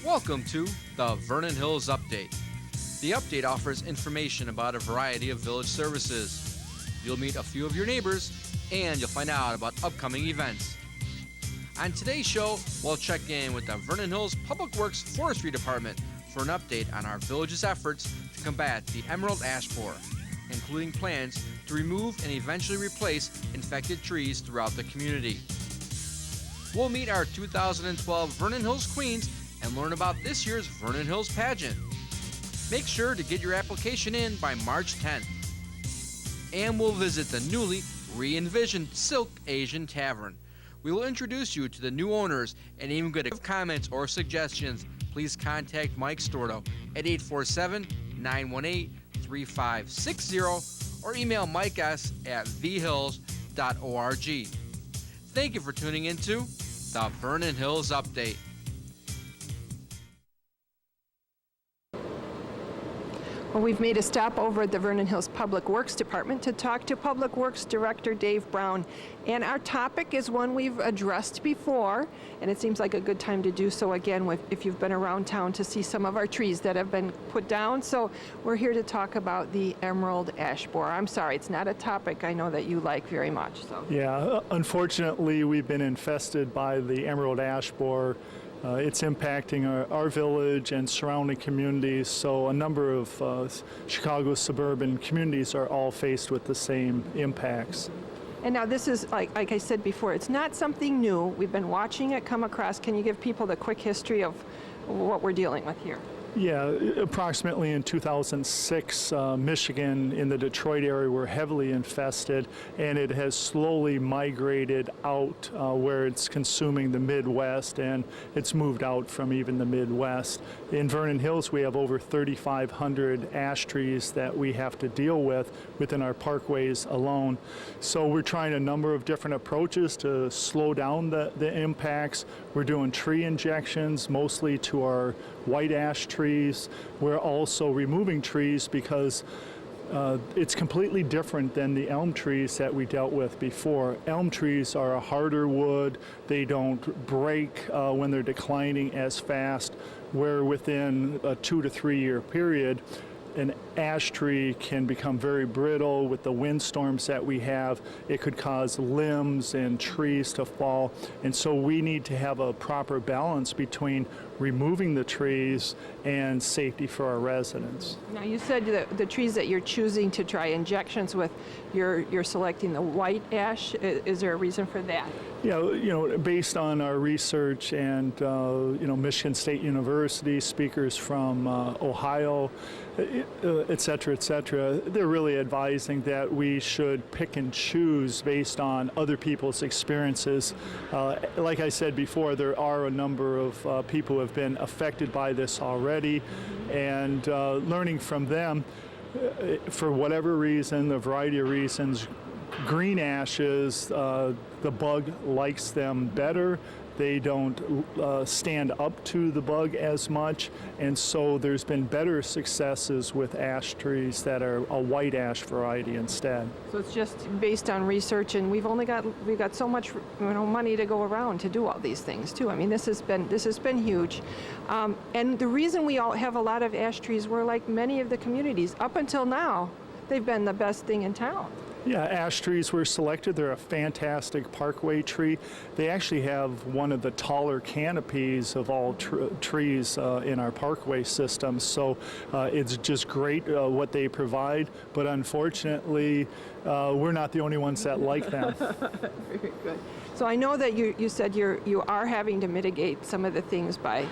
Welcome to the Vernon Hills Update. The update offers information about a variety of village services. You'll meet a few of your neighbors, and you'll find out about upcoming events. On today's show, we'll check in with the Vernon Hills Public Works Forestry Department for an update on our village's efforts to combat the emerald ash borer, including plans to remove and eventually replace infected trees throughout the community. We'll meet our 2012 Vernon Hills Queens and learn about this year's Vernon Hills Pageant. Make sure to get your application in by March 10th. And we'll visit the newly re-envisioned Silk Asian Tavern. We will introduce you to the new owners, and even get comments or suggestions, please contact Mike Storto at 847-918-3560 or email Mike S. at thehills.org. Thank you for tuning into the Vernon Hills Update. Well, we've made a stop over at the Vernon Hills Public Works Department to talk to Public Works Director Dave Brown. And our topic is one we've addressed before, and it seems like a good time to do so again if you've been around town to see some of our trees that have been put down. So we're here to talk about the emerald ash borer. I'm sorry, it's not a topic I know that you like very much. So. Yeah, unfortunately, we've been infested by the emerald ash borer. It's impacting our village and surrounding communities, so a number of Chicago suburban communities are all faced with the same impacts. And now this is, like I said before, it's not something new. We've been watching it come across. Can you give people the quick history of what we're dealing with here? Yeah, approximately in 2006, Michigan in the Detroit area were heavily infested, and it has slowly migrated out where it's consuming the Midwest, and it's moved out from even the Midwest. In Vernon Hills, we have over 3,500 ash trees that we have to deal with within our parkways alone. So we're trying a number of different approaches to slow down the impacts. We're doing tree injections, mostly to our white ash trees. We're also removing trees because it's completely different than the elm trees that we dealt with before. Elm trees are a harder wood. They don't break when they're declining as fast, where within a 2 to 3 year period, an ash tree can become very brittle. With the windstorms that we have, it could cause limbs and trees to fall. And so we need to have a proper balance between removing the trees and safety for our residents. Now you said that the trees that you're choosing to try injections with, you're selecting the white ash. Is there a reason for that? Yeah, based on our research and Michigan State University, speakers from Ohio, et cetera, they're really advising that we should pick and choose based on other people's experiences. Like I said before, there are a number of people who have been affected by this already, and learning from them, for whatever reason, a variety of reasons, green ashes, the bug likes them better. They don't stand up to the bug as much, and so there's been better successes with ash trees that are a white ash variety instead. So it's just based on research, and we've got so much money to go around to do all these things too. I mean, this has been huge, and the reason we all have a lot of ash trees, we're like many of the communities up until now, they've been the best thing in town. Yeah, ash trees were selected. They're a fantastic parkway tree. They actually have one of the taller canopies of all trees in our parkway system. So it's just great what they provide. But unfortunately, we're not the only ones that like them. Very good. So I know that you said you are having to mitigate some of the things by.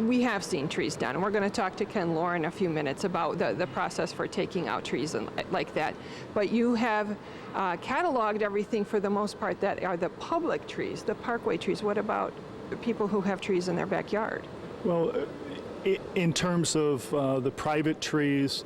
We have seen trees down, and we're going to talk to Ken Lohr in a few minutes about the process for taking out trees and like that. But you have cataloged everything for the most part that are the public trees, the parkway trees. What about the people who have trees in their backyard? Well, in terms of the private trees,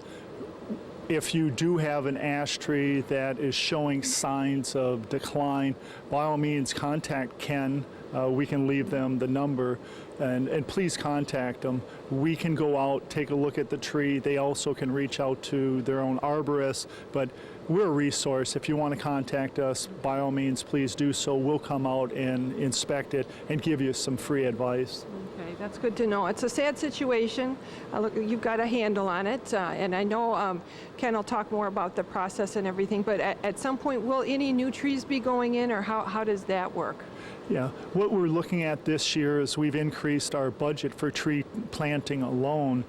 if you do have an ash tree that is showing signs of decline, by all means contact Ken. We can leave them the number, and please contact them. We can go out, take a look at the tree. They also can reach out to their own arborist, but we're a resource. If you want to contact us, by all means, please do so. We'll come out and inspect it and give you some free advice. Okay, that's good to know. It's a sad situation. Look, you've got a handle on it, and I know Ken will talk more about the process and everything, but at some point, will any new trees be going in, or how does that work? Yeah, what we're looking at this year is we've increased our budget for tree planting alone.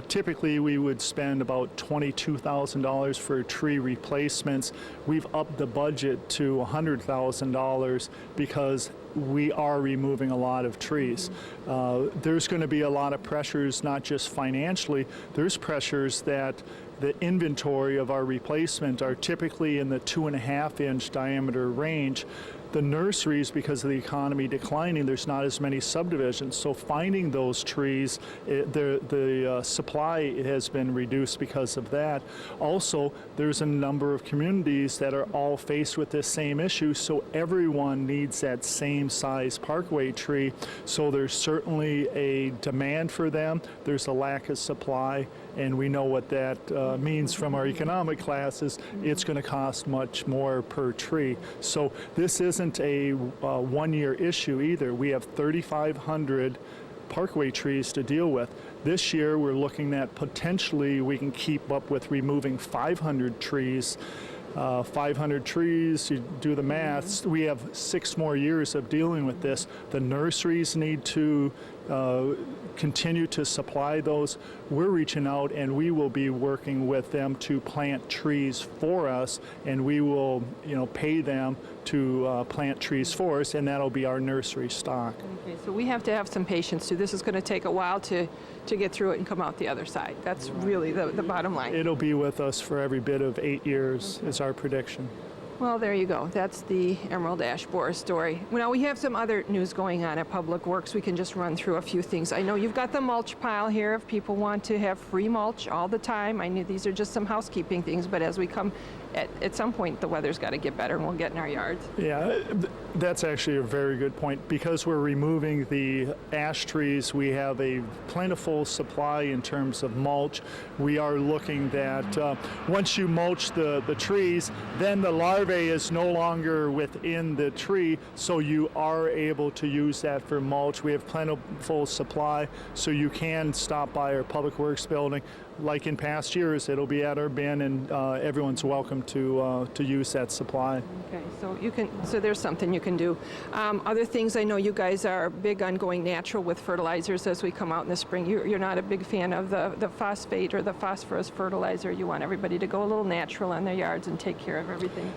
Typically, we would spend about $22,000 for tree replacements. We've upped the budget to $100,000 because we are removing a lot of trees. There's going to be a lot of pressures, not just financially. There's pressures that the inventory of our replacement are typically in the 2.5-inch diameter range. The nurseries, because of the economy declining, there's not as many subdivisions. So finding those trees, the supply has been reduced because of that. Also, there's a number of communities that are all faced with this same issue, so everyone needs that same size parkway tree. So there's certainly a demand for them. There's a lack of supply, and we know what that means from our economic classes. It's going to cost much more per tree. So this isn't a one-year issue either. We have 3,500 parkway trees to deal with. This year we're looking at potentially we can keep up with removing 500 trees. 500 trees, you do the math, we have 6 more years of dealing with this. The nurseries need to continue to supply those. We're reaching out and we will be working with them to plant trees for us, and we will, pay them to plant trees for us, and that'll be our nursery stock. Okay, so we have to have some patience too. This is going to take a while to get through it and come out the other side. That's really the bottom line. It'll be with us for every bit of 8 years, is our prediction. Well, there you go. That's the Emerald Ash Borer story. Now, we have some other news going on at Public Works. We can just run through a few things. I know you've got the mulch pile here if people want to have free mulch all the time. I know these are just some housekeeping things, but as we come, at some point, the weather's got to get better and we'll get in our yards. Yeah, that's actually a very good point. Because we're removing the ash trees, we have a plentiful supply in terms of mulch. We are looking that once you mulch the trees, then the larvae is no longer within the tree, so you are able to use that for mulch. We have plentiful supply, so you can stop by our Public Works building. Like in past years, it'll be at our bin, and everyone's welcome to use that supply. Okay, so there's something you can do. Other things, I know you guys are big on going natural with fertilizers as we come out in the spring. You're not a big fan of the phosphate or the phosphorus fertilizer. You want everybody to go a little natural in their yards and take care of everything.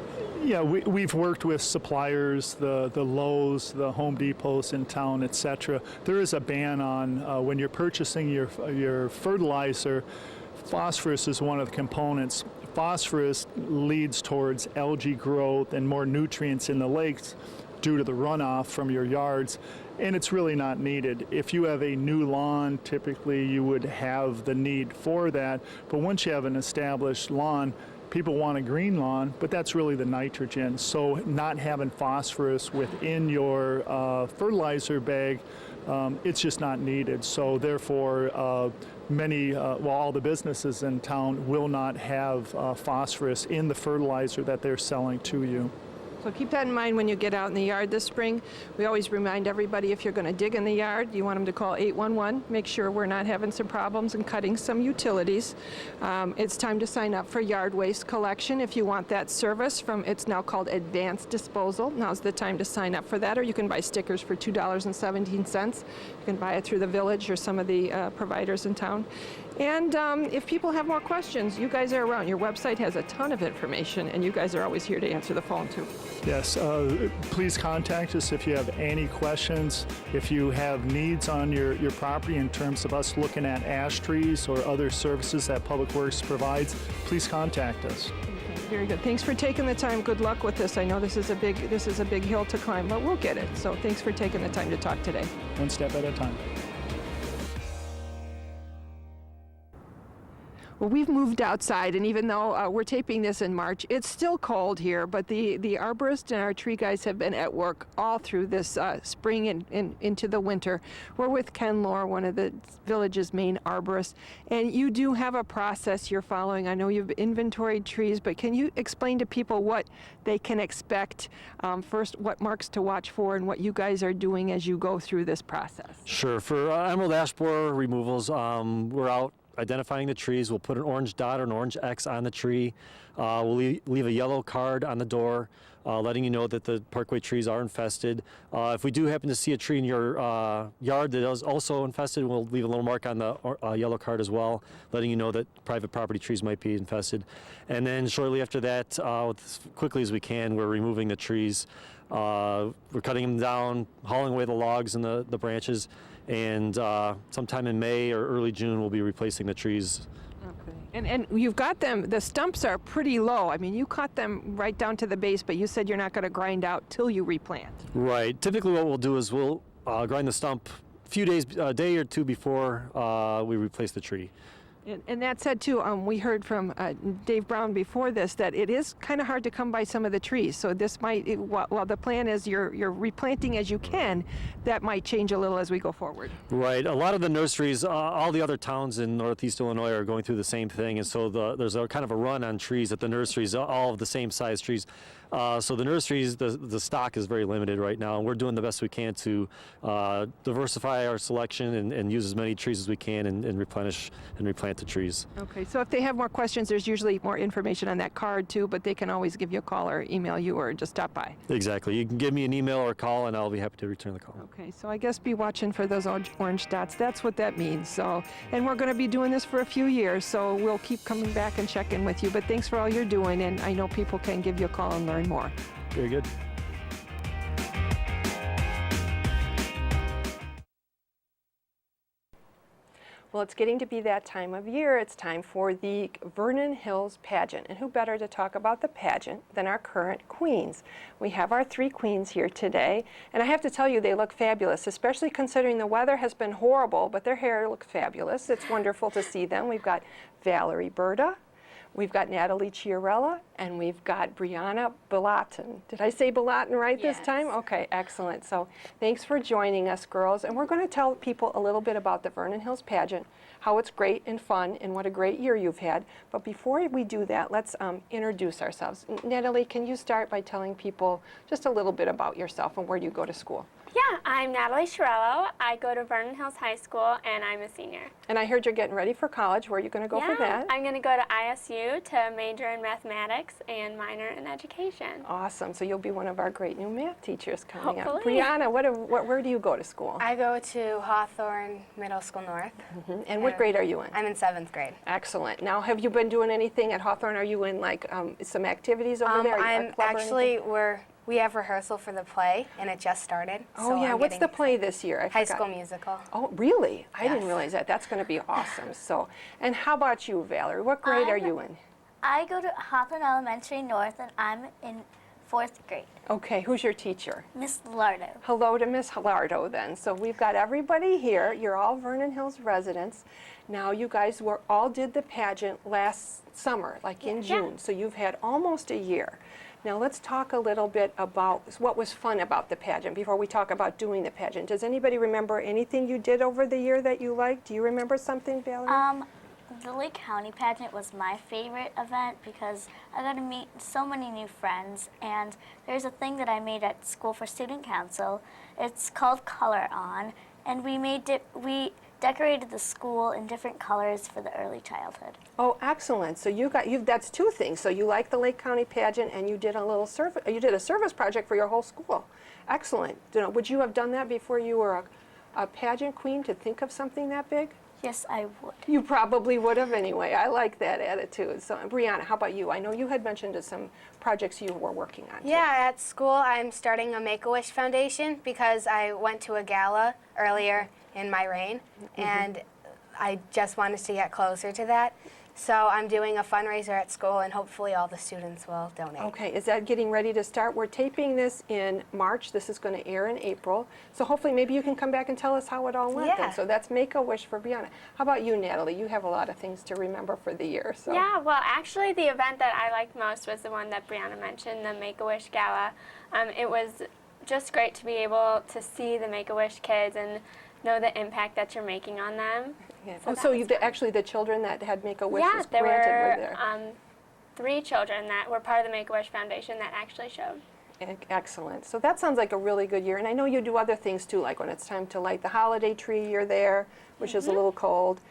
Yeah, we've worked with suppliers, the Lowe's, the Home Depots in town, etc. There is a ban on when you're purchasing your fertilizer. Phosphorus is one of the components. Phosphorus leads towards algae growth and more nutrients in the lakes due to the runoff from your yards, and it's really not needed. If you have a new lawn, typically you would have the need for that, but once you have an established lawn, people want a green lawn, but that's really the nitrogen. So not having phosphorus within your fertilizer bag, it's just not needed. So therefore, all the businesses in town will not have phosphorus in the fertilizer that they're selling to you. So keep that in mind when you get out in the yard this spring. We always remind everybody, if you're going to dig in the yard, you want them to call 811. Make sure we're not having some problems and cutting some utilities. It's time to sign up for yard waste collection if you want that service. It's now called Advanced Disposal. Now's the time to sign up for that, or you can buy stickers for $2.17. You can buy it through the village or some of the providers in town. And if people have more questions, you guys are around. Your website has a ton of information, and you guys are always here to answer the phone, too. Yes, please contact us if you have any questions. If you have needs on your property in terms of us looking at ash trees or other services that Public Works provides, please contact us. Okay, very good. Thanks for taking the time. Good luck with this. I know this is a big hill to climb, but we'll get it. So thanks for taking the time to talk today. One step at a time. Well, we've moved outside, and even though we're taping this in March, it's still cold here, but the arborists and our tree guys have been at work all through this spring and into the winter. We're with Ken Lohr, one of the village's main arborists, and you do have a process you're following. I know you've inventoried trees, but can you explain to people what they can expect, first what marks to watch for, and what you guys are doing as you go through this process? Sure. For emerald ash borer removals, we're out identifying the trees. We'll put an orange dot or an orange X on the tree. We'll leave a yellow card on the door letting you know that the parkway trees are infested. If we do happen to see a tree in your yard that is also infested, we'll leave a little mark on the yellow card as well, letting you know that private property trees might be infested. And then shortly after that, as quickly as we can, we're removing the trees. We're cutting them down, hauling away the logs and the branches, and sometime in May or early June we'll be replacing the trees. Okay. And you've got them, the stumps are pretty low. I mean, you cut them right down to the base, but you said you're not going to grind out till you replant. Right. Typically what we'll do is we'll grind the stump a day or two before we replace the tree. And that said, too, we heard from Dave Brown before this that it is kind of hard to come by some of the trees. So this might, while the plan is you're replanting as you can, that might change a little as we go forward. Right. A lot of the nurseries, all the other towns in Northeast Illinois are going through the same thing. And so there's a kind of a run on trees at the nurseries, all of the same size trees. So the nurseries, the stock is very limited right now, and we're doing the best we can to diversify our selection and use as many trees as we can and replenish and replant the trees. Okay, so if they have more questions, there's usually more information on that card too, but they can always give you a call or email you or just stop by. Exactly. You can give me an email or a call, and I'll be happy to return the call. Okay, so I guess be watching for those orange dots. That's what that means. So, and we're going to be doing this for a few years, so we'll keep coming back and check in with you. But thanks for all you're doing, and I know people can give you a call and learn more. Very good. Well, it's getting to be that time of year. It's time for the Vernon Hills Pageant. And who better to talk about the pageant than our current queens? We have our 3 queens here today. And I have to tell you, they look fabulous, especially considering the weather has been horrible, but their hair looks fabulous. It's wonderful to see them. We've got Valerie Berta, we've got Natalie Chiarella, and we've got Brianna Belaton. Did I say Belaton right this time? Okay, excellent. So thanks for joining us, girls. And we're going to tell people a little bit about the Vernon Hills Pageant, how it's great and fun, and what a great year you've had. But before we do that, let's introduce ourselves. Natalie, can you start by telling people just a little bit about yourself and where you go to school? Yeah, I'm Natalie Chiarello. I go to Vernon Hills High School, and I'm a senior. And I heard you're getting ready for college. Where are you going to go for that? I'm going to go to ISU to major in mathematics and minor in education. Awesome. So you'll be one of our great new math teachers coming up. Hopefully. Brianna, where do you go to school? I go to Hawthorne Middle School North. And what grade are you in? I'm in 7th grade. Excellent. Now, have you been doing anything at Hawthorne? Are you in like some activities over there? Are you a club or anything? We have rehearsal for the play, and it just started. Oh, so yeah. I'm What's the play this year? High School Musical. Oh, really? I didn't Yes. realize that. That's going to be awesome. So, and how about you, Valerie? What grade are you in? I go to Hawthorne Elementary North, and I'm in 4th grade. Okay, who's your teacher? Miss Lardo. Hello to Miss Lardo then. So we've got everybody here. You're all Vernon Hills residents. Now you guys all did the pageant last summer, like in June. So you've had almost a year. Now let's talk a little bit about what was fun about the pageant before we talk about doing the pageant. Does anybody remember anything you did over the year that you liked? Do you remember something, Valerie? The Lake County pageant was my favorite event because I got to meet so many new friends, and there's a thing that I made at school for student council. It's called Color On, and we decorated the school in different colors for the early childhood. Oh, excellent. So that's 2 things. So you like the Lake County pageant, and you did a service project for your whole school. Excellent. Would you have done that before you were a pageant queen, to think of something that big? Yes, I would. You probably would have anyway. I like that attitude. So, Brianna, how about you? I know you had mentioned some projects you were working on. Yeah, at school I'm starting a Make-A-Wish Foundation because I went to a gala earlier in my reign, and I just wanted to get closer to that. So I'm doing a fundraiser at school, and hopefully all the students will donate. Okay, is that getting ready to start? We're taping this in March. This is going to air in April. So hopefully maybe you can come back and tell us how it all went then. Yeah. So that's Make-A-Wish for Brianna. How about you, Natalie? You have a lot of things to remember for the year. So. Yeah, well, actually, the event that I liked most was the one that Brianna mentioned, the Make-A-Wish Gala. It was just great to be able to see the Make-A-Wish kids and know the impact that you're making on them. Yeah. So Oh, that so was actually the children that had Make-A-Wishes Yeah, there granted were there. 3 children that were part of the Make-A-Wish Foundation that actually showed. Excellent. So that sounds like a really good year. And I know you do other things too, like when it's time to light the holiday tree, you're there, which is a little cold.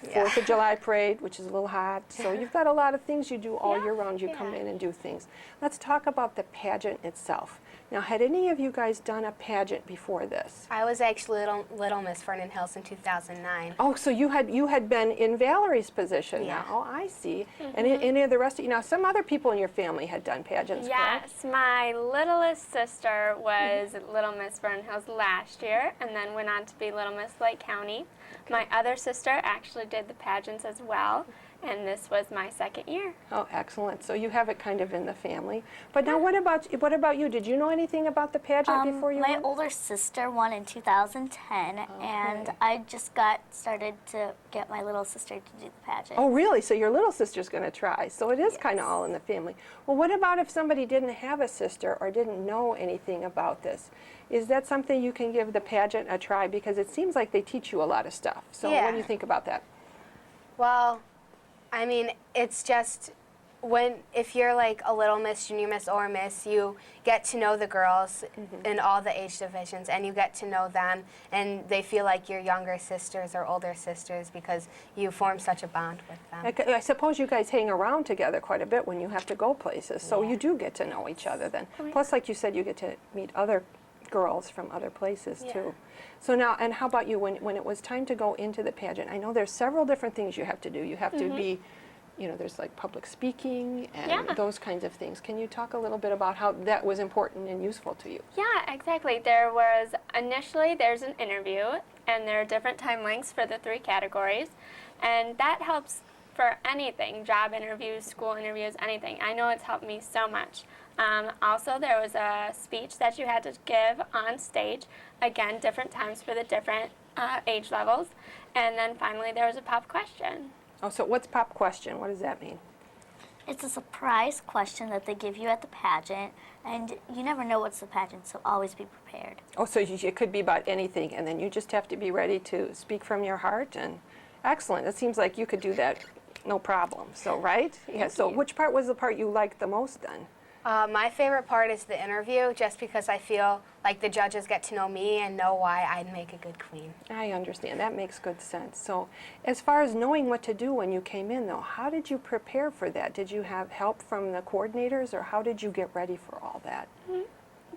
Yeah. 4th of July parade, which is a little hot. So you've got a lot of things you do all Yeah, year round. You come yeah. in and do things. Let's talk about the pageant itself. Now, had any of you guys done a pageant before this? I was actually Little Miss Vernon Hills in 2009. Oh, so you had been in Valerie's position Yeah. now. Oh, I see. And any of the rest of you, now some other people in your family had done pageants, correct? Yes, my littlest sister was Little Miss Vernon Hills last year and then went on to be Little Miss Lake County. My other sister actually did the pageants as well, and this was my 2nd year. Oh, excellent. So you have it kind of in the family. But now what about you? Did you know anything about the pageant before you My went? older sister won in 2010, and I just got started to get my little sister to do the pageant. Oh, really? So your little sister's going to try. So it is kind of all in the family. Well, what about if somebody didn't have a sister or didn't know anything about this? Is that something you can give the pageant a try? Because it seems like they teach you a lot of stuff. So what Yeah. do you think about that? Well, I mean, it's just if you're like a Little Miss, Junior Miss, or Miss, you get to know the girls in all the age divisions, and you get to know them, and they feel like your younger sisters or older sisters because you form such a bond with them. I suppose you guys hang around together quite a bit when you have to go places. So you do get to know each other then. Plus, like you said, you get to meet other girls from other places too. So now, and how about you, when it was time to go into the pageant? I know there's several different things you have to do. You have to be, there's like public speaking and those kinds of things. Can you talk a little bit about how that was important and useful to you? Yeah, exactly. There's an interview, and there are different time lengths for the 3 categories, and that helps for anything, job interviews, school interviews, anything. I know it's helped me so much. Also, there was a speech that you had to give on stage. Again, different times for the different age levels. And then finally, there was a pop question. Oh, so what's pop question? What does that mean? It's a surprise question that they give you at the pageant, and you never know what's the pageant, so always be prepared. Oh, so it could be about anything, and then you just have to be ready to speak from your heart. And excellent. It seems like you could do that no problem. So, right? Yeah. So which part was the part you liked the most then? My favorite part is the interview, just because I feel like the judges get to know me and know why I'd make a good queen. I understand. That makes good sense. So as far as knowing what to do when you came in, though, how did you prepare for that? Did you have help from the coordinators, or how did you get ready for all that?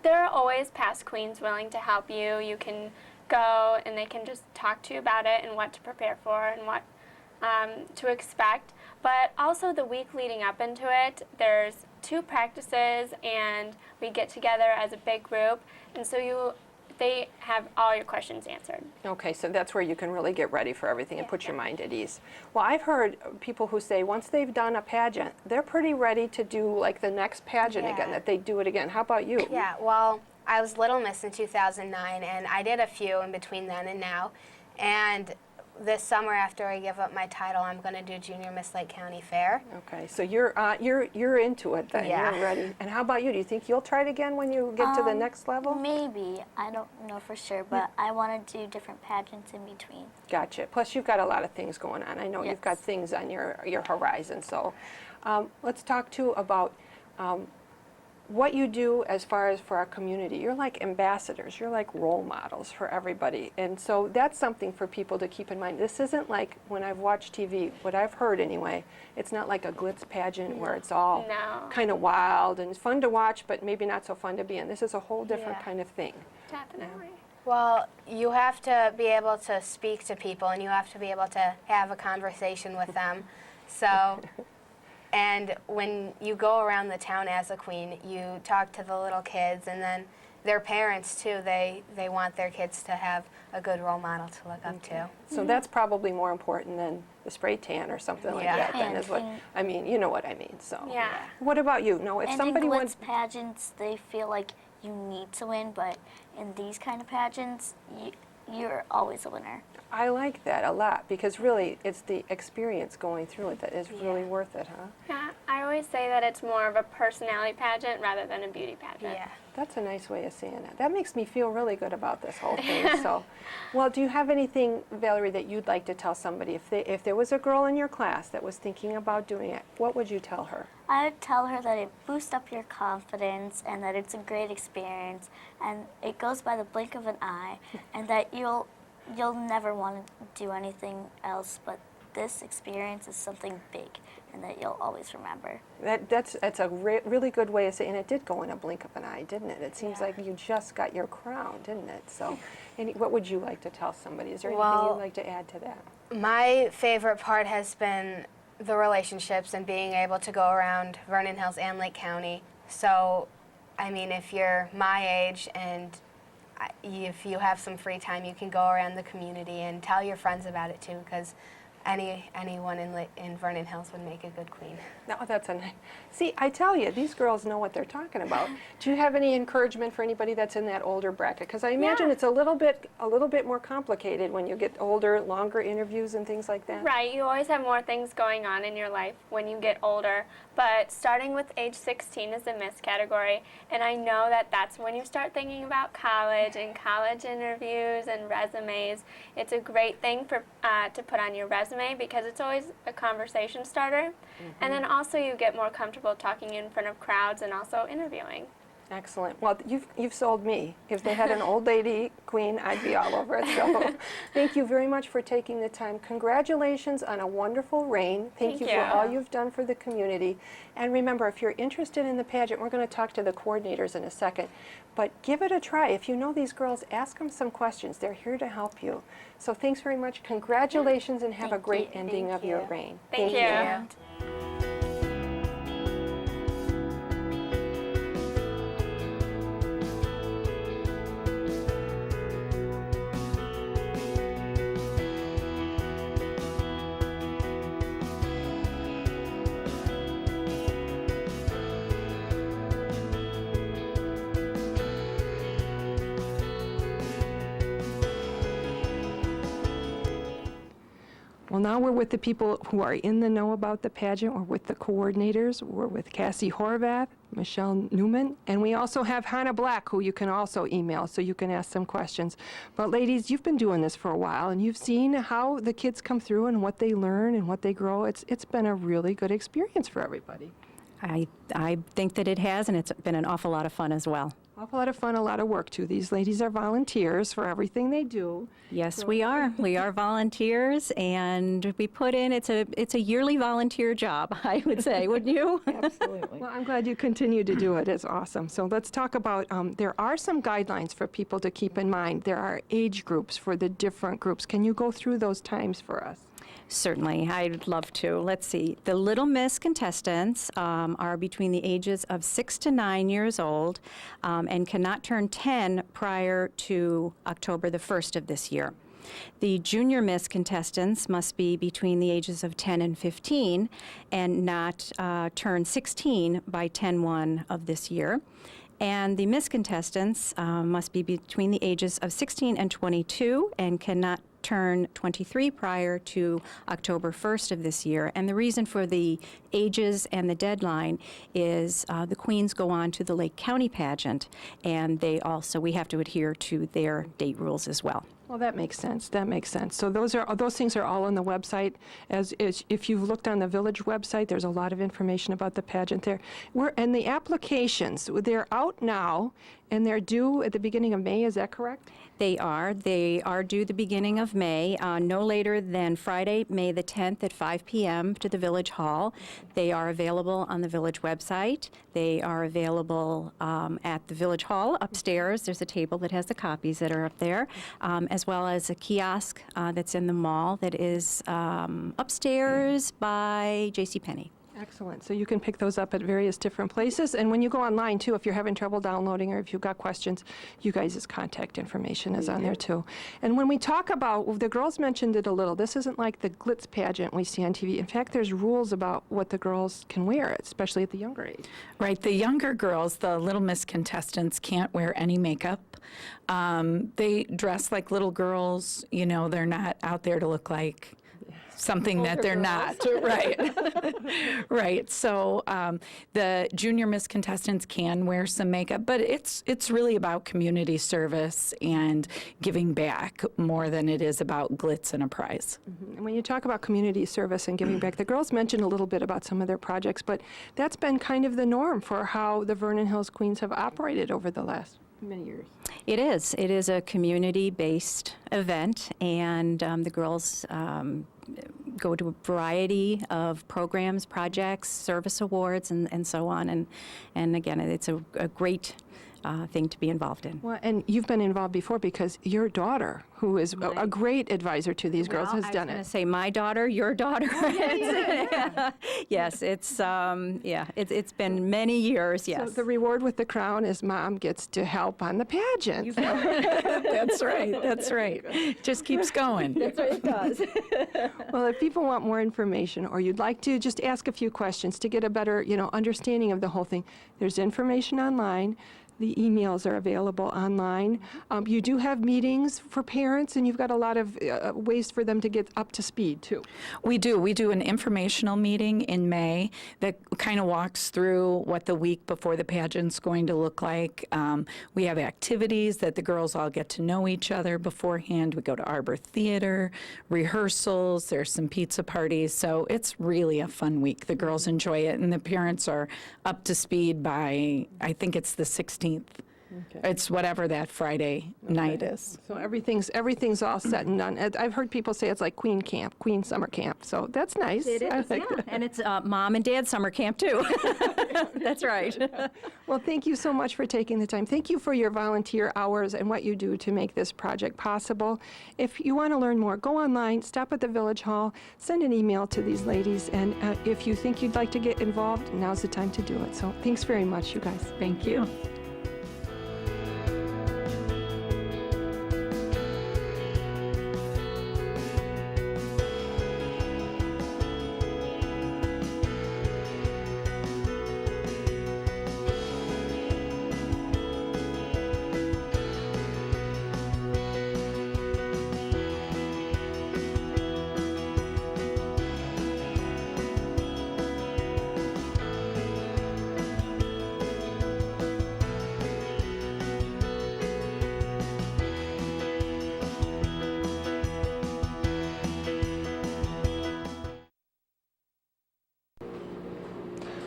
There are always past queens willing to help you. You can go and they can just talk to you about it and what to prepare for and what to expect. But also the week leading up into it, there's 2 practices, and we get together as a big group, and so they have all your questions answered. Okay, so that's where you can really get ready for everything and put your mind at ease. Well, I've heard people who say once they've done a pageant, they're pretty ready to do like the next pageant again, that they do it again. How about you? Yeah, well, I was Little Miss in 2009, and I did a few in between then and now. And this summer, after I give up my title, I'm going to do Junior Miss Lake County Fair. Okay, so you're into it then. Yeah. You're ready. And how about you? Do you think you'll try it again when you get to the next level? Maybe. I don't know for sure, but I want to do different pageants in between. Gotcha. Plus, you've got a lot of things going on. I know you've got things on your horizon. So let's talk, too, about what you do as far as for our community. You're like ambassadors. You're like role models for everybody. And so that's something for people to keep in mind. This isn't like when I've watched TV, what I've heard anyway, it's not like a glitz pageant where it's all kind of wild and fun to watch, but maybe not so fun to be in. This is a whole different kind of thing. Definitely. Well, you have to be able to speak to people, and you have to be able to have a conversation with them. So, and when you go around the town as a queen, you talk to the little kids, and then their parents too. They want their kids to have a good role model to look up to. So that's probably more important than the spray tan or something like Yeah. that. Then And is what I mean. You know what I mean. So. Yeah. What about you? No, if And somebody in wants. glitz pageants, they feel like you need to win, but in these kind of pageants, you're always a winner. I like that a lot because really it's the experience going through it that is really worth it, huh? Yeah, I always say that it's more of a personality pageant rather than a beauty pageant. Yeah. That's a nice way of saying it. That makes me feel really good about this whole thing. So, well, do you have anything, Valerie, that you'd like to tell somebody? If there was a girl in your class that was thinking about doing it, what would you tell her? I would tell her that it boosts up your confidence and that it's a great experience and it goes by the blink of an eye and that you'll never want to do anything else, but this experience is something big and that you'll always remember. That's a really good way of saying, and it did go in a blink of an eye, didn't it? It seems like you just got your crown, didn't it? So, what would you like to tell somebody? Is there anything you'd like to add to that? My favorite part has been the relationships and being able to go around Vernon Hills and Lake County. So, I mean, if you're my age and if you have some free time, you can go around the community and tell your friends about it too, because anyone in Vernon Hills would make a good queen. No, that's a nice. See, I tell you, these girls know what they're talking about. Do you have any encouragement for anybody that's in that older bracket? Because I imagine it's a little bit more complicated when you get older, longer interviews and things like that. Right, you always have more things going on in your life when you get older, but starting with age 16 is the Miss category, and I know that that's when you start thinking about college and college interviews and resumes. It's a great thing for to put on your resume because it's always a conversation starter, and then also you get more comfortable talking in front of crowds and also interviewing. Excellent. Well, you've sold me. If they had an old lady queen, I'd be all over it. So thank you very much for taking the time. Congratulations on a wonderful reign. Thank you for all you've done for the community. And remember, if you're interested in the pageant, we're going to talk to the coordinators in a second. But give it a try. If you know these girls, ask them some questions. They're here to help you. So thanks very much. Congratulations and have a great ending of your reign. Thank you. Well, now we're with the people who are in the know about the pageant. We're with the coordinators. We're with Cassie Horvath, Michelle Newman, and we also have Hannah Black, who you can also email, so you can ask some questions. But ladies, you've been doing this for a while, and you've seen how the kids come through and what they learn and what they grow. It's been a really good experience for everybody. I think that it has, and it's been an awful lot of fun as well. Awful lot of fun, a lot of work too. These ladies are volunteers for everything they do. Yes, we are. We are volunteers, and we put in. It's a yearly volunteer job, I would say, wouldn't you? Absolutely. Well, I'm glad you continue to do it. It's awesome. So let's talk about. There are some guidelines for people to keep in mind. There are age groups for the different groups. Can you go through those times for us? Certainly, I'd love to. Let's see. The Little Miss contestants are between the ages of 6 to 9 years old and cannot turn 10 prior to October the 1st of this year. The Junior Miss contestants must be between the ages of 10 and 15 and not turn 16 by 10/1 of this year. And the Miss contestants must be between the ages of 16 and 22 and cannot turn 23 prior to October 1st of this year. And the reason for the ages and the deadline is the queens go on to the Lake County pageant, and we have to adhere to their date rules as well. Well, that makes sense. That makes sense. So those things are all on the website. As if you've looked on the village website, there's a lot of information about the pageant there. And the applications, they're out now, and they're due at the beginning of May. Is that correct? They are due the beginning of May, no later than Friday, May the 10th at 5 p.m. to the Village Hall. They are available on the Village website. They are available at the Village Hall upstairs. There's a table that has the copies that are up there, as well as a kiosk that's in the mall that is upstairs by JCPenney. Excellent. So you can pick those up at various different places. And when you go online, too, if you're having trouble downloading or if you've got questions, you guys' contact information is on there, too. And when we talk about, the girls mentioned it a little, this isn't like the glitz pageant we see on TV. In fact, there's rules about what the girls can wear, especially at the younger age. Right. The younger girls, the Little Miss contestants, can't wear any makeup. They dress like little girls. You know, they're not out there to look like something that they're not. Right. Right. So the junior Miss contestants can wear some makeup, but it's really about community service and giving back more than it is about glitz and a prize. And when you talk about community service and giving back, the girls mentioned a little bit about some of their projects, but that's been kind of the norm for how the Vernon Hills Queens have operated over the last many years. It is. It is a community-based event, and the girls go to a variety of programs, projects, service awards, and so on. And again, it's a great thing to be involved in. Well, and you've been involved before because your daughter, who is a great advisor to these girls, has done I was going it. to say my daughter, your daughter. Yes, it's been many years, yes. So the reward with the crown is Mom gets to help on the pageant. That's right. That's right. Just keeps going. That's what it does. Well, if people want more information or you'd like to just ask a few questions to get a better, understanding of the whole thing, there's information online. The emails are available online. You do have meetings for parents, and you've got a lot of ways for them to get up to speed, too. We do. We do an informational meeting in May that kind of walks through what the week before the pageant's going to look like. We have activities that the girls all get to know each other beforehand. We go to Arbor Theater, rehearsals, there's some pizza parties. So it's really a fun week. The girls enjoy it, and the parents are up to speed by, I think it's the 16th. Okay. It's whatever that Friday night is. So everything's all set and done. I've heard people say it's like Queen Camp, Queen Summer Camp. So that's nice. It is, yeah. And it's Mom and Dad summer camp, too. That's right. Well, thank you so much for taking the time. Thank you for your volunteer hours and what you do to make this project possible. If you want to learn more, go online, stop at the Village Hall, send an email to these ladies, and if you think you'd like to get involved, now's the time to do it. So thanks very much, you guys. Thank you.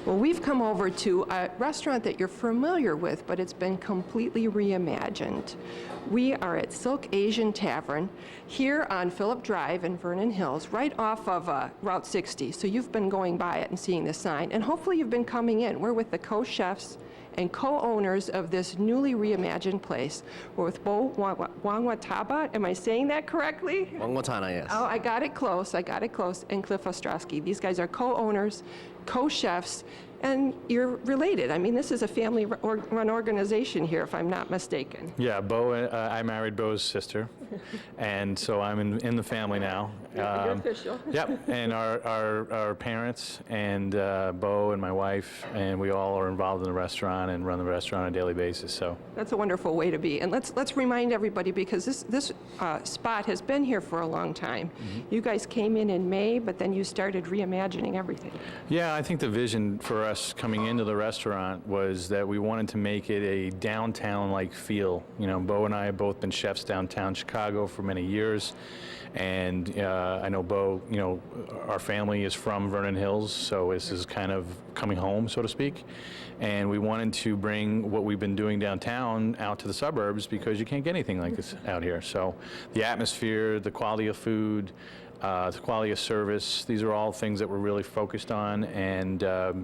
Well, we've come over to a restaurant that you're familiar with, but it's been completely reimagined. We are at Silk Asian Tavern here on Phillip Drive in Vernon Hills, right off of Route 60. So you've been going by it and seeing the sign, and hopefully you've been coming in. We're with the co-chefs and co-owners of this newly reimagined place. We're with Bo Wangwataba. Am I saying that correctly? Wangwatana, yes. Oh, I got it close, and Cliff Ostrowski. These guys are co-owners, co-chefs, and you're related. I mean, this is a family-run organization here, if I'm not mistaken. Yeah, Bo, I married Bo's sister, and so I'm in the family now. You're official. Yep, and our parents and Bo and my wife, and we all are involved in the restaurant and run the restaurant on a daily basis. So That's a wonderful way to be. And let's remind everybody, because this spot has been here for a long time. Mm-hmm. You guys came in May, but then you started reimagining everything. yeah, I think the vision for us coming into the restaurant was that we wanted to make it a downtown-like feel. You know, Bo and I have both been chefs downtown Chicago for many years, and I know Bo, you know, our family is from Vernon Hills, so this is kind of coming home, so to speak. And we wanted to bring what we've been doing downtown out to the suburbs because you can't get anything like this out here. So the atmosphere, the quality of food, the quality of service, these are all things that we're really focused on, and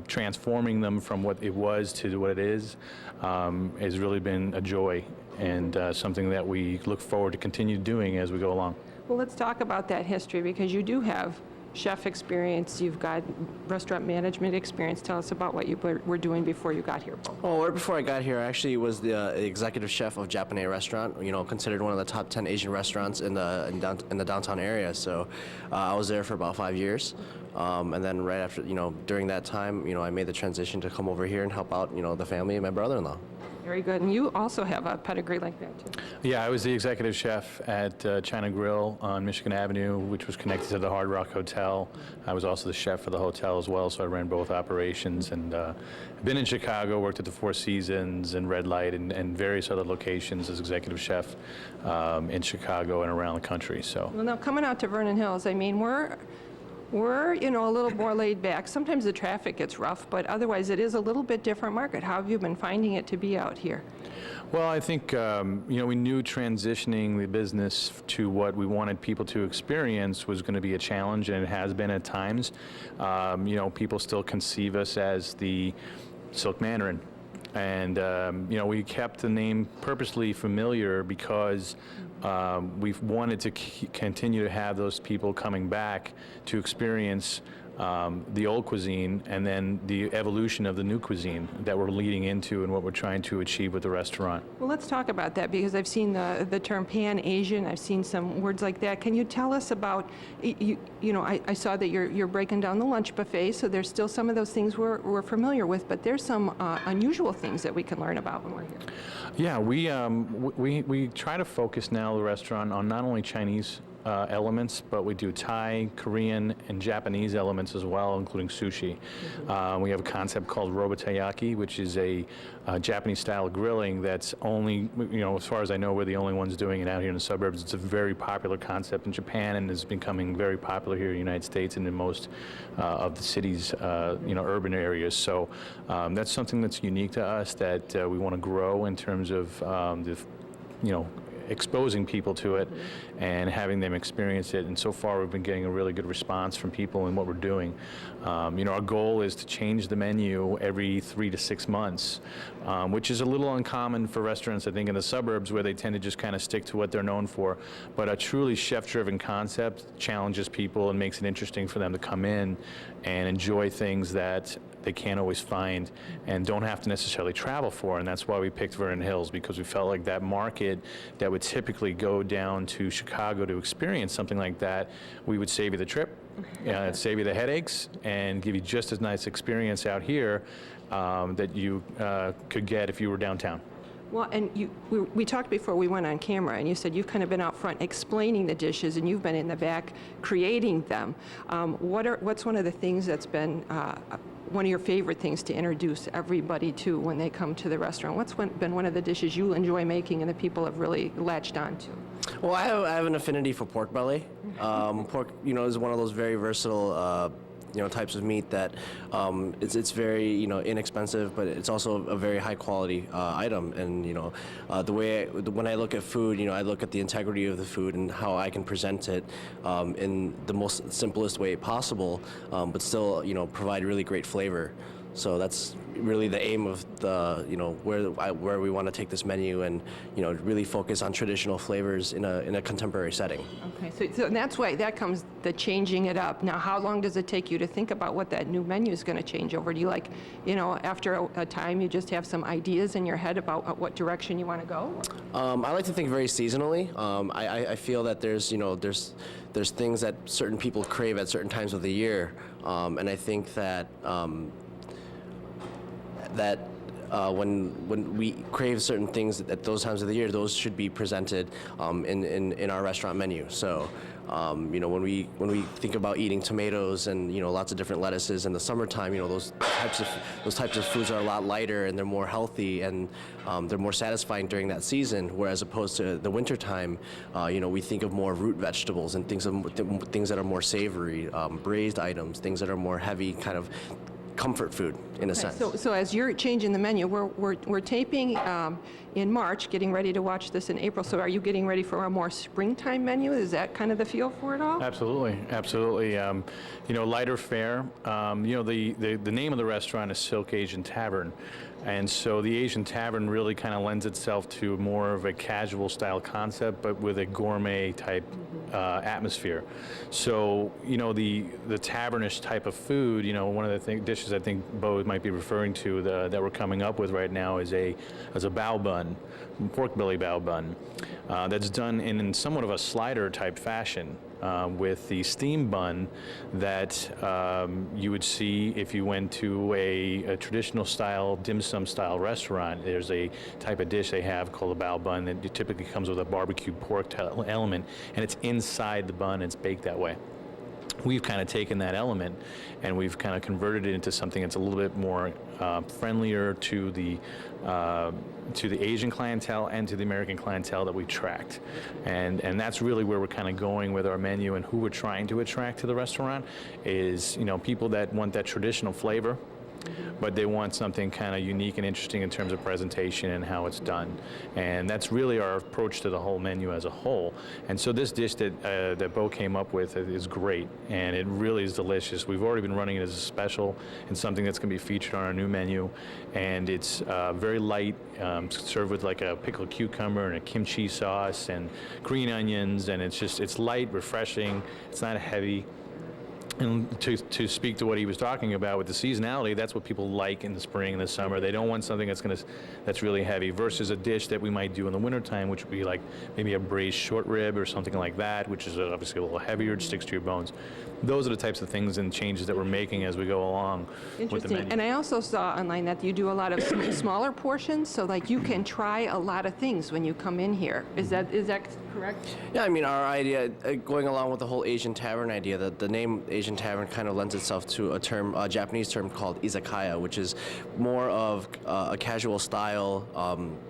transforming them from what it was to what it is has really been a joy, and something that we look forward to continue doing as we go along. Well, let's talk about that history, because you do have chef experience, you've got restaurant management experience. Tell us about what you were doing before you got here, Bo. Well, right before I got here, I actually was the executive chef of Japanese restaurant, considered one of the top 10 Asian restaurants in the downtown area. So I was there for about 5 years. And then right after, during that time, I made the transition to come over here and help out, the family and my brother-in-law. Very good. And you also have a pedigree like that, too. Yeah, I was the executive chef at China Grill on Michigan Avenue, which was connected to the Hard Rock Hotel. I was also the chef for the hotel as well, so I ran both operations. And I've been in Chicago, worked at the Four Seasons and Red Light and various other locations as executive chef in Chicago and around the country. So. Well, now, coming out to Vernon Hills, I mean, we're a little more laid back. Sometimes the traffic gets rough, but otherwise it is a little bit different market. How have you been finding it to be out here? Well, I think, we knew transitioning the business to what we wanted people to experience was going to be a challenge, and it has been at times. People still conceive us as the Silk Mandarin. And, we kept the name purposely familiar because we've wanted to continue to have those people coming back to experience the old cuisine and then the evolution of the new cuisine that we're leading into and what we're trying to achieve with the restaurant. Well, let's talk about that because I've seen the term Pan-Asian. I've seen some words like that. Can you tell us about, I saw that you're breaking down the lunch buffet, so there's still some of those things we're familiar with, but there's some unusual things that we can learn about when we're here. Yeah, we try to focus now the restaurant on not only Chinese elements, but we do Thai, Korean, and Japanese elements as well, including sushi. We have a concept called robotaiyaki, which is a Japanese-style grilling that's only, as far as I know, we're the only ones doing it out here in the suburbs. It's a very popular concept in Japan and is becoming very popular here in the United States and in most of the cities, urban areas. So that's something that's unique to us that we want to grow in terms of exposing people to it and having them experience it. And so far, we've been getting a really good response from people in what we're doing. Our goal is to change the menu every 3 to 6 months, which is a little uncommon for restaurants, I think, in the suburbs where they tend to just kind of stick to what they're known for. But a truly chef-driven concept challenges people and makes it interesting for them to come in and enjoy things that they can't always find and don't have to necessarily travel for. And that's why we picked Vernon Hills, because we felt like that market that would typically go down to Chicago to experience something like that, we would save you the trip, save you the headaches, and give you just as nice experience out here that you could get if you were downtown. Well, and we talked before we went on camera, and you said you've kind of been out front explaining the dishes, and you've been in the back creating them. What's one of the things that's been one of your favorite things to introduce everybody to when they come to the restaurant? What's been one of the dishes you enjoy making and the people have really latched on to? Well, I have an affinity for pork belly. Pork, is one of those very versatile types of meat that it's very inexpensive, but it's also a very high quality item. And when I look at food, I look at the integrity of the food and how I can present it in the most simplest way possible, but still provide really great flavor. So that's really the aim of the where we want to take this menu and really focus on traditional flavors in a contemporary setting. Okay, so that's why that comes the changing it up. Now, how long does it take you to think about what that new menu is going to change over? Do you after a time you just have some ideas in your head about what direction you want to go? I like to think very seasonally. I feel that there's things that certain people crave at certain times of the year, and I think that. When we crave certain things at those times of the year, those should be presented in our restaurant menu. So, when we think about eating tomatoes and lots of different lettuces in the summertime, those types of foods are a lot lighter and they're more healthy and they're more satisfying during that season. Whereas opposed to the wintertime, we think of more root vegetables and things that are more savory, braised items, things that are more heavy, kind of comfort food in a sense. So as you're changing the menu, we're taping in March, getting ready to watch this in April. So are you getting ready for a more springtime menu? Is that kind of the feel for it all? Absolutely, absolutely. Lighter fare. The name of the restaurant is Silk Asian Tavern, and so the Asian Tavern really kind of lends itself to more of a casual style concept, but with a gourmet type atmosphere. So the tavernish type of food. One of the dishes I think Bo might be referring to that we're coming up with right now is a bao bun, pork belly bao bun, that's done in somewhat of a slider type fashion. With the steam bun that you would see if you went to a traditional style, dim sum style restaurant. There's a type of dish they have called a bao bun that typically comes with a barbecued pork element, and it's inside the bun, it's baked that way. We've kind of taken that element and we've kind of converted it into something that's a little bit more friendlier to the Asian clientele and to the American clientele that we tracked. And that's really where we're kind of going with our menu, and who we're trying to attract to the restaurant is, people that want that traditional flavor, but they want something kind of unique and interesting in terms of presentation and how it's done. And that's really our approach to the whole menu as a whole. And so this dish that Bo came up with is great, and it really is delicious. We've already been running it as a special and something that's going to be featured on our new menu. And it's very light, served with like a pickled cucumber and a kimchi sauce and green onions, and it's light, refreshing, it's not heavy. And to speak to what he was talking about with the seasonality, that's what people like in the spring and the summer. They don't want something that's really heavy versus a dish that we might do in the wintertime, which would be like maybe a braised short rib or something like that, which is obviously a little heavier, it sticks to your bones. Those are the types of things and changes that we're making as we go along with the menu. And I also saw online that you do a lot of smaller portions, so like you can try a lot of things when you come in here. Is that correct? Yeah, I mean, our idea, going along with the whole Asian Tavern idea, that the name Asian Tavern kind of lends itself to a Japanese term called izakaya, which is more of a casual style,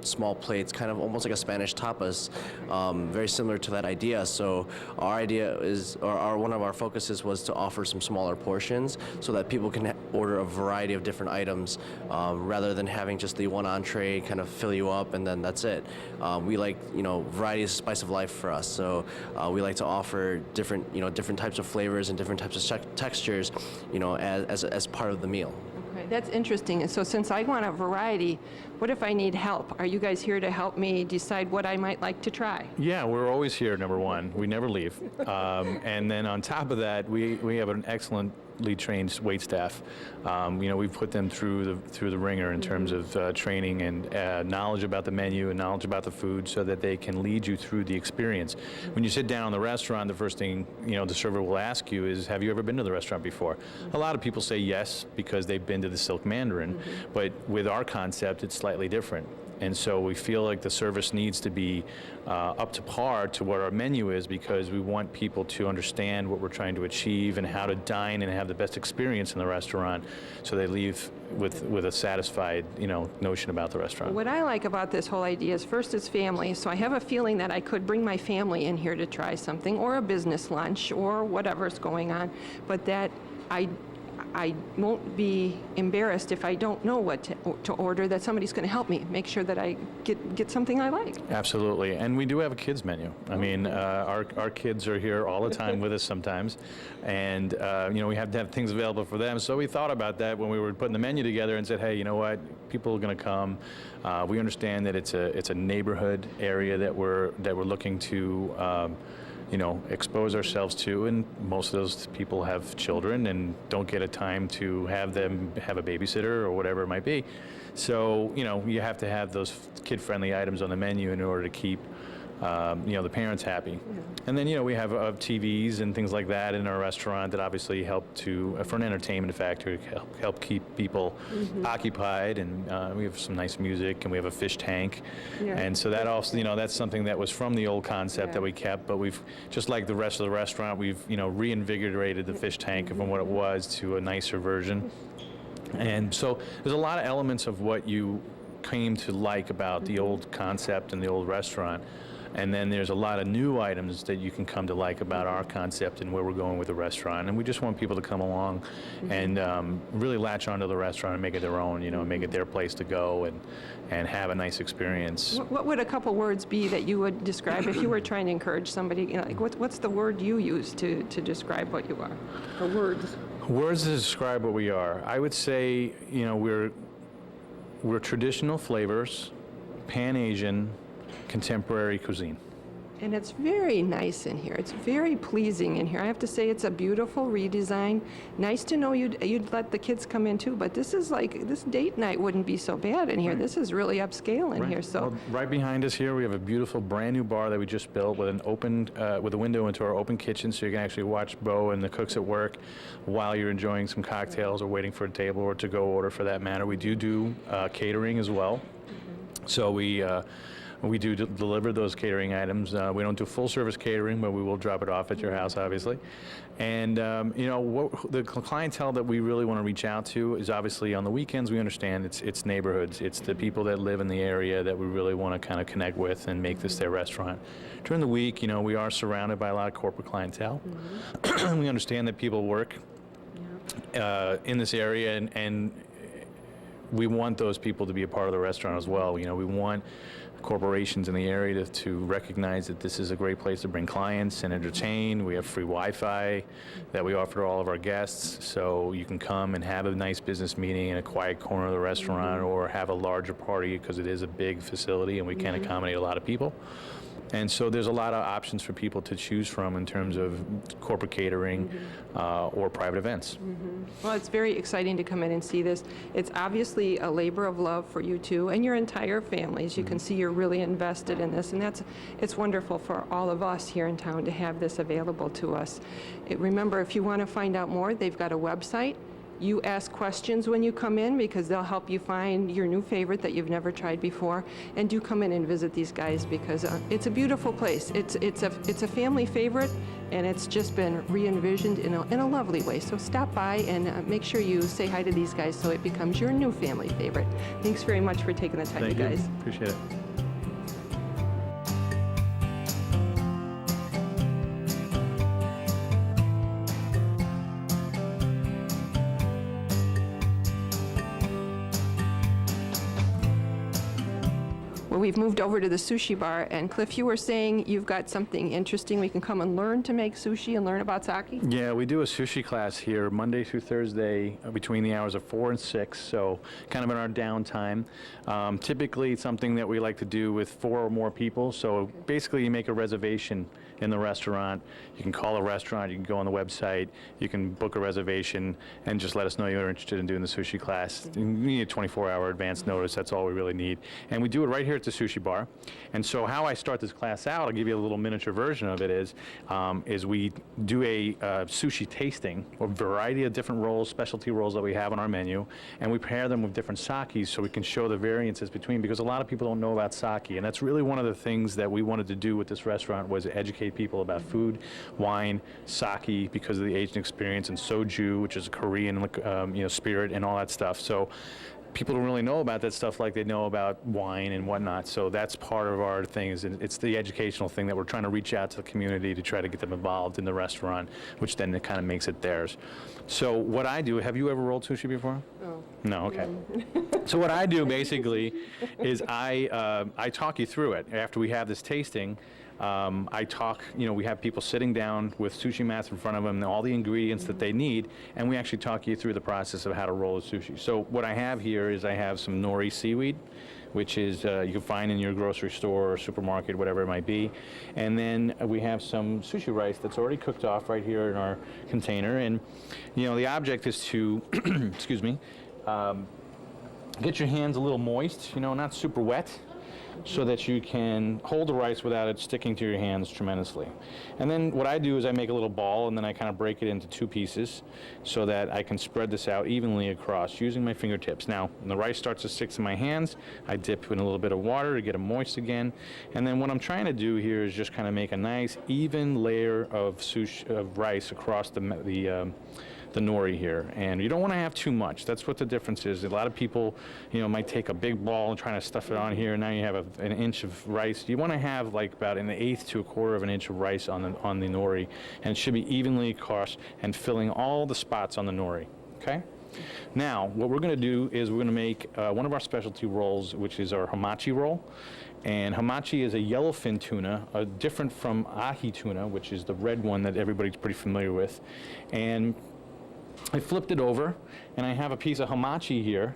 small plates, kind of almost like a Spanish tapas, very similar to that idea. So our idea is, or one of our focuses was to offer some smaller portions so that people can order a variety of different items rather than having just the one entree kind of fill you up and then that's it. We like, variety is the spice of life for us. So we like to offer different types of flavors and different types of textures, as part of the meal. Okay, that's interesting. And so since I want a variety, what if I need help? Are you guys here to help me decide what I might like to try? Yeah, we're always here, number one. We never leave. And then on top of that, we have an excellently trained wait staff. We've put them through the ringer in terms of training and knowledge about the menu and knowledge about the food so that they can lead you through the experience. When you sit down in the restaurant, the first thing, the server will ask you is, have you ever been to the restaurant before? A lot of people say yes because they've been to the Silk Mandarin, but with our concept, it's slightly different. And so we feel like the service needs to be up to par to what our menu is, because we want people to understand what we're trying to achieve and how to dine and have the best experience in the restaurant, so they leave with a satisfied, notion about the restaurant. What I like about this whole idea is, first, it's family. So I have a feeling that I could bring my family in here to try something, or a business lunch, or whatever's going on, but that I won't be embarrassed if I don't know what to order, that somebody's going to help me make sure that I get something I like. Absolutely. And we do have a kids menu. I mean, our kids are here all the time with us sometimes, and we have to have things available for them. So we thought about that when we were putting the menu together and said, hey, you know what, people are going to come. We understand that it's a neighborhood area that we're looking to expose ourselves to, and most of those people have children and don't get a time to have them have a babysitter or whatever it might be. So, you have to have those kid-friendly items on the menu in order to keep the parents happy. And then, we have TVs and things like that in our restaurant that obviously help for an entertainment factor, help keep people occupied. And we have some nice music, and we have a fish tank. Yeah. And so that also, that's something that was from the old concept that we kept, but we've, just like the rest of the restaurant, we've, reinvigorated the fish tank from what it was to a nicer version. And so there's a lot of elements of what you came to like about the old concept and the old restaurant. And then there's a lot of new items that you can come to like about our concept and where we're going with the restaurant. And we just want people to come along and really latch onto the restaurant and make it their own, you know, make it their place to go and have a nice experience. What would a couple words be that you would describe if you were trying to encourage somebody? You know, like what's the word you use to describe what you are? Or words? Words to describe what we are. I would say, you know, we're traditional flavors, Pan-Asian, contemporary cuisine. And it's very nice in here. It's very pleasing in here. I have to say it's a beautiful redesign. Nice to know you'd let the kids come in too, but this is like, this date night wouldn't be so bad in here. Right. This is really upscale in here. So Well, right behind us here, we have a beautiful brand new bar that we just built with an open, with a window into our open kitchen, so you can actually watch Bo and the cooks at work while you're enjoying some cocktails or waiting for a table or to-go order for that matter. We do catering as well. So we do deliver those catering items. We don't do full-service catering, but we will drop it off at your house, obviously. And, you know, the clientele that we really want to reach out to is obviously on the weekends, we understand it's neighborhoods. It's the people that live in the area that we really want to kind of connect with and make this their restaurant. During the week, you know, we are surrounded by a lot of corporate clientele. We understand that people work in this area, and we want those people to be a part of the restaurant as well. You know, we want corporations in the area to recognize that this is a great place to bring clients and entertain. We have free Wi-Fi that we offer to all of our guests, so you can come and have a nice business meeting in a quiet corner of the restaurant or have a larger party because it is a big facility and we can accommodate a lot of people. And so there's a lot of options for people to choose from in terms of corporate catering or private events. well, it's very exciting to come in and see this. It's obviously a labor of love for you too and your entire family. As you can see, you're really invested in this, and it's wonderful for all of us here in town to have this available to us. Remember, if you want to find out more, they've got a website. You ask questions when you come in because they'll help you find your new favorite that you've never tried before. And do come in and visit these guys because it's a beautiful place. It's a family favorite, and it's just been re-envisioned in a lovely way. So stop by and make sure you say hi to these guys so it becomes your new family favorite. Thanks very much for taking the time, Thank you you. guys. Appreciate it. Well, we've moved over to the sushi bar, and Cliff, you were saying you've got something interesting. We can come and learn to make sushi and learn about sake? Yeah, we do a sushi class here Monday through Thursday between the hours of 4 and 6, so kind of in our downtime. Typically something that we like to do with 4 or more people, so basically you make a reservation in the restaurant. You can call a restaurant, you can go on the website, you can book a reservation and just let us know you're interested in doing the sushi class. You need a 24-hour advance notice, that's all we really need. And we do it right here at the sushi bar. And so how I start this class out, I'll give you a little miniature version of it, is we do a sushi tasting, a variety of different rolls, specialty rolls that we have on our menu, and we pair them with different sakis so we can show the variances between, because a lot of people don't know about sake, and that's really one of the things that we wanted to do with this restaurant, was educate people about food, wine, sake, because of the Asian experience, and soju, which is a Korean spirit, and all that stuff. So people don't really know about that stuff like they know about wine and whatnot. So that's part of our thing, is it's the educational thing that we're trying to reach out to the community to try to get them involved in the restaurant, which then it kind of makes it theirs. So what I do, have you ever rolled sushi before? No, okay. So what I do basically is I talk you through it. After we have this tasting, I talk, we have people sitting down with sushi mats in front of them and all the ingredients that they need, and we actually talk you through the process of how to roll a sushi. So what I have here is I have some nori seaweed, which is you can find in your grocery store or supermarket, whatever it might be. And then we have some sushi rice that's already cooked off right here in our container. And the object is to, excuse me, get your hands a little moist, not super wet, so that you can hold the rice without it sticking to your hands tremendously. And then what I do is I make a little ball, and then I kind of break it into 2 pieces so that I can spread this out evenly across using my fingertips. Now, when the rice starts to stick to my hands, I dip in a little bit of water to get them moist again. And then what I'm trying to do here is just kind of make a nice even layer of rice across the the nori here, and you don't want to have too much. That's what the difference is. A lot of people, might take a big ball and trying to stuff it on here, and now you have an inch of rice. You want to have like about an eighth to a quarter of an inch of rice on the nori, and it should be evenly crushed and filling all the spots on the nori. Okay. Now, what we're going to do is we're going to make one of our specialty rolls, which is our hamachi roll. And hamachi is a yellowfin tuna, different from ahi tuna, which is the red one that everybody's pretty familiar with. And I flipped it over, and I have a piece of hamachi here,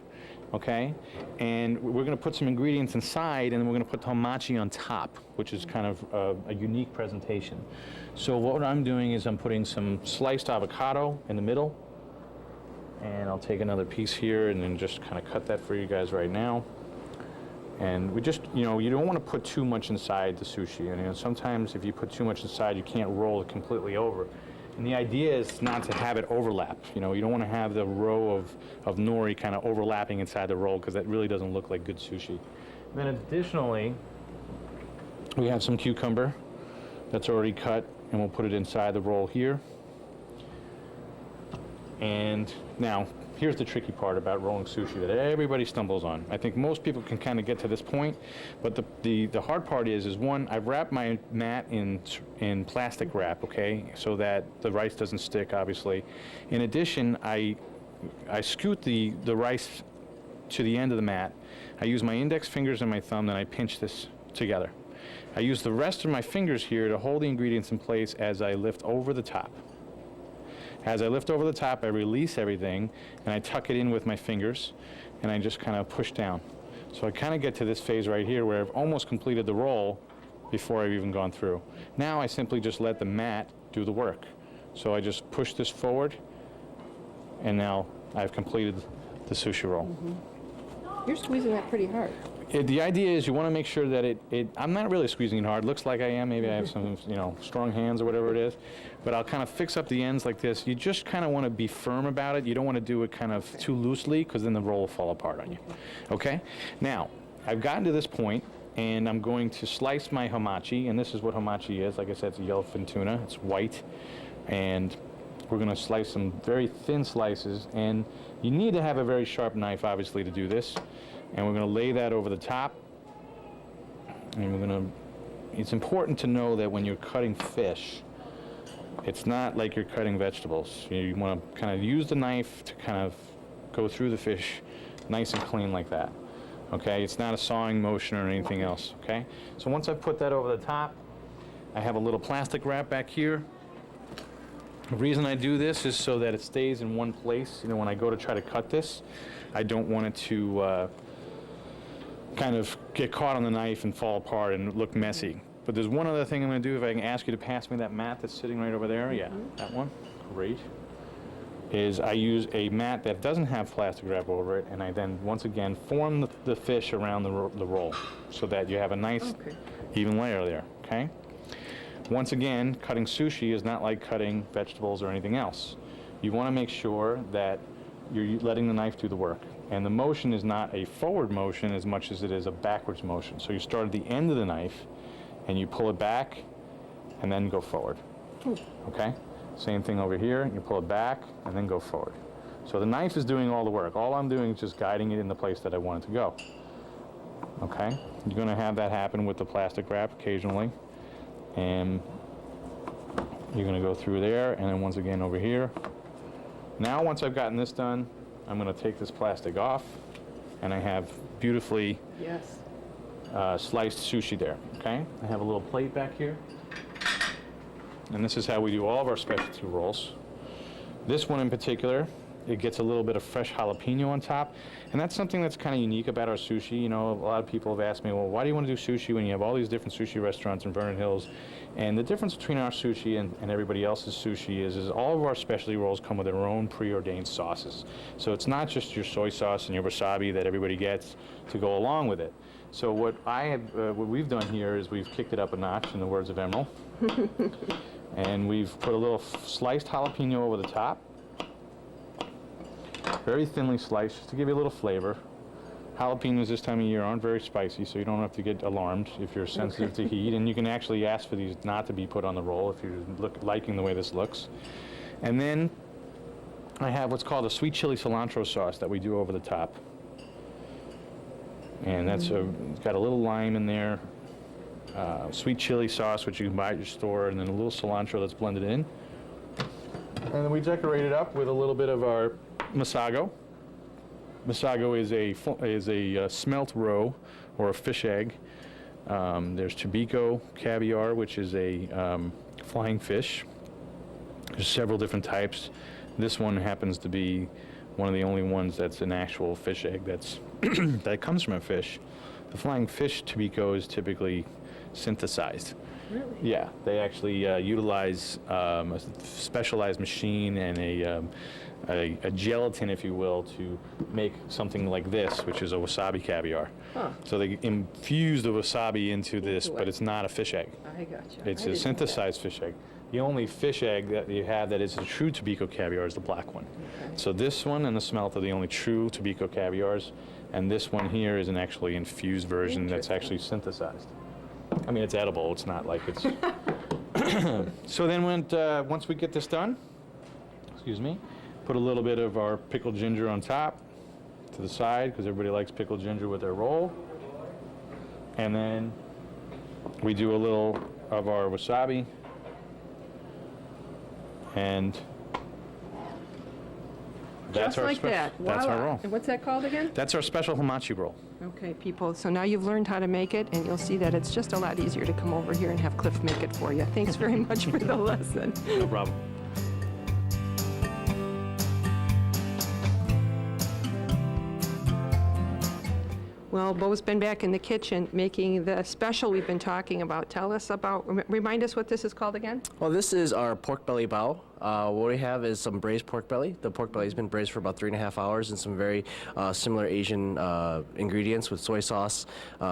okay? And we're going to put some ingredients inside, and then we're going to put the hamachi on top, which is kind of a unique presentation. So what I'm doing is I'm putting some sliced avocado in the middle, and I'll take another piece here and then just kind of cut that for you guys right now. And we just, you don't want to put too much inside the sushi. And sometimes if you put too much inside, you can't roll it completely over. And the idea is not to have it overlap. You don't want to have the row of nori kind of overlapping inside the roll, because that really doesn't look like good sushi. And then additionally, we have some cucumber that's already cut, and we'll put it inside the roll here. And now, here's the tricky part about rolling sushi that everybody stumbles on. I think most people can kind of get to this point, but the hard part is one, I've wrapped my mat in plastic wrap, okay, so that the rice doesn't stick, obviously. In addition, I scoot the rice to the end of the mat. I use my index fingers and my thumb, and I pinch this together. I use the rest of my fingers here to hold the ingredients in place as I lift over the top. As I lift over the top, I release everything, and I tuck it in with my fingers, and I just kind of push down. So I kind of get to this phase right here where I've almost completed the roll before I've even gone through. Now I simply just let the mat do the work. So I just push this forward, and now I've completed the sushi roll. You're squeezing that pretty hard. The idea is you want to make sure that I'm not really squeezing it hard. Looks like I am. Maybe I have some, strong hands or whatever it is. But I'll kind of fix up the ends like this. You just kind of want to be firm about it. You don't want to do it kind of too loosely, because then the roll will fall apart on you. Okay? Now, I've gotten to this point, and I'm going to slice my hamachi. And this is what hamachi is. Like I said, it's a yellowfin tuna. It's white. And we're going to slice some very thin slices. And you need to have a very sharp knife, obviously, to do this. And we're going to lay that over the top. And it's important to know that when you're cutting fish, it's not like you're cutting vegetables. You want to kind of use the knife to kind of go through the fish nice and clean like that. Okay? It's not a sawing motion or anything else. Okay? So once I've put that over the top, I have a little plastic wrap back here. The reason I do this is so that it stays in one place. When I go to try to cut this, I don't want it to kind of get caught on the knife and fall apart and look messy. But there's one other thing I'm going to do. If I can ask you to pass me that mat that's sitting right over there. Yeah, that one. Great. Is I use a mat that doesn't have plastic wrap over it, and I then, once again, form the fish around the roll so that you have a nice even layer there, okay? Once again, cutting sushi is not like cutting vegetables or anything else. You want to make sure that you're letting the knife do the work. And the motion is not a forward motion as much as it is a backwards motion. So you start at the end of the knife, and you pull it back, and then go forward. Okay? Same thing over here. You pull it back, and then go forward. So the knife is doing all the work. All I'm doing is just guiding it in the place that I want it to go. Okay? You're going to have that happen with the plastic wrap occasionally. And you're going to go through there, and then once again over here. Now, once I've gotten this done, I'm going to take this plastic off, and I have beautifully sliced sushi there, okay? I have a little plate back here, and this is how we do all of our specialty rolls. This one in particular, it gets a little bit of fresh jalapeno on top, and that's something that's kind of unique about our sushi. A lot of people have asked me, well, why do you want to do sushi when you have all these different sushi restaurants in Vernon Hills? And the difference between our sushi and everybody else's sushi is all of our specialty rolls come with their own preordained sauces. So it's not just your soy sauce and your wasabi that everybody gets to go along with it. So what we've done here is we've kicked it up a notch, in the words of Emerald. And we've put a little sliced jalapeno over the top. Very thinly sliced, just to give you a little flavor. Jalapenos this time of year aren't very spicy, so you don't have to get alarmed if you're sensitive to heat. And you can actually ask for these not to be put on the roll if you're liking the way this looks. And then I have what's called a sweet chili cilantro sauce that we do over the top. And that's it's got a little lime in there, sweet chili sauce, which you can buy at your store, and then a little cilantro that's blended in. And then we decorate it up with a little bit of our masago. Masago is a smelt roe, or a fish egg. There's Chibiko caviar, which is a flying fish. There's several different types. This one happens to be one of the only ones that's an actual fish egg that's that comes from a fish. The flying fish Chibiko is typically synthesized. Really? Yeah, they actually utilize a specialized machine and a gelatin, if you will, to make something like this, which is a wasabi caviar. Huh. So they infuse the wasabi into this, Into but it. it's not a fish egg. I gotcha. It's I a didn't know that. synthesized fish egg. The only fish egg that you have that is a true Chibiko caviar is the black one. Okay. So this one and the smelt are the only true Chibiko caviars, and this one here is an actually infused version that's actually synthesized. I mean, it's edible. It's not like it's... So then once we get this done, excuse me, put a little bit of our pickled ginger on top to the side, because everybody likes pickled ginger with their roll. And then we do a little of our wasabi. And that's Just our like that. That's our Voila. roll. And what's that called again? That's our special hamachi roll. Okay, people, so now you've learned how to make it, and you'll see that it's just a lot easier to come over here and have Cliff make it for you. Thanks very much for the lesson. No problem. Well, Bo's been back in the kitchen making the special we've been talking about. Tell us about, remind us what this is called again? Well, this is our pork belly bao. What we have is some braised pork belly. The pork belly has been braised for about 3.5 hours in some very similar Asian ingredients with soy sauce,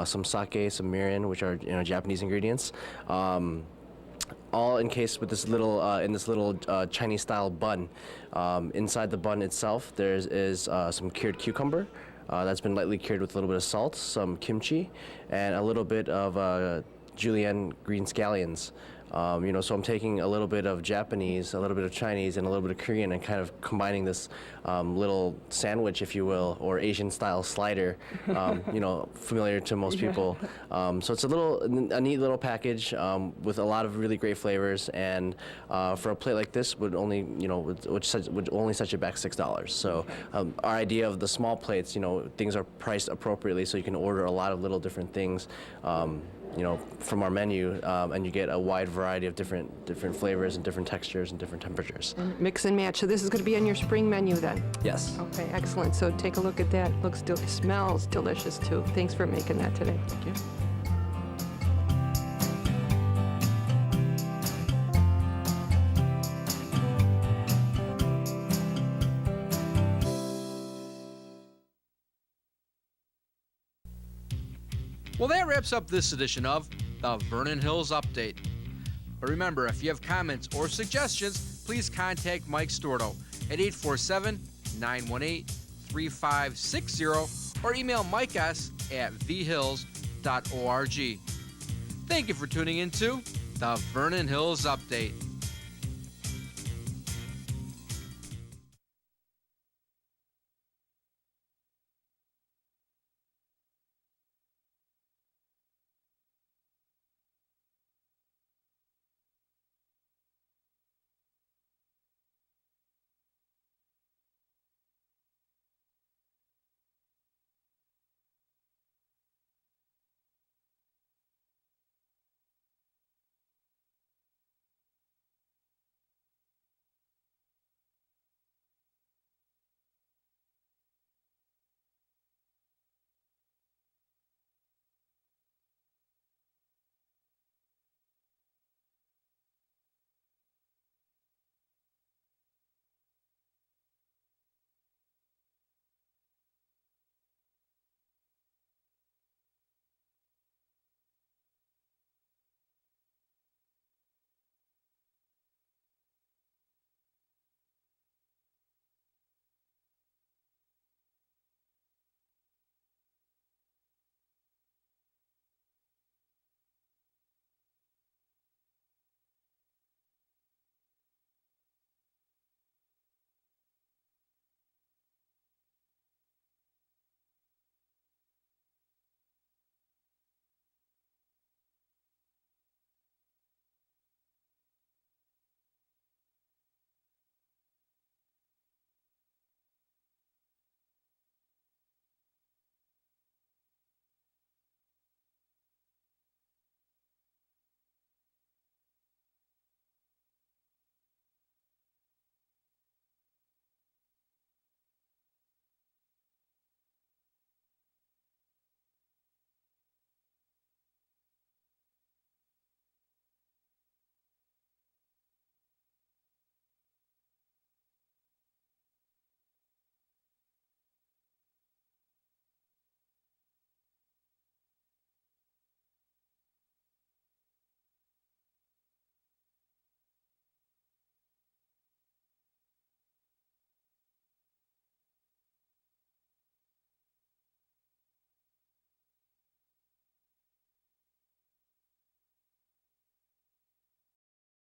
some sake, some mirin, which are Japanese ingredients. All encased with this little Chinese-style bun. Inside the bun itself, there is some cured cucumber. That's been lightly cured with a little bit of salt, some kimchi, and a little bit of julienne green scallions. So I'm taking a little bit of Japanese, a little bit of Chinese, and a little bit of Korean, and kind of combining this little sandwich, if you will, or Asian-style slider, familiar to most people. So it's a neat little package with a lot of really great flavors, and for a plate like this would only, would only set you back $6. So our idea of the small plates, things are priced appropriately, so you can order a lot of little different things. From our menu, and you get a wide variety of different flavors and different textures and different temperatures. And mix and match. So this is going to be on your spring menu then? Yes. Okay, excellent. So take a look at that. Smells delicious too. Thanks for making that today. Thank you. Well, that wraps up this edition of the Vernon Hills Update. But remember, if you have comments or suggestions, please contact Mike Storto at 847-918-3560 or email Mike S. at vhills.org. Thank you for tuning in to the Vernon Hills Update.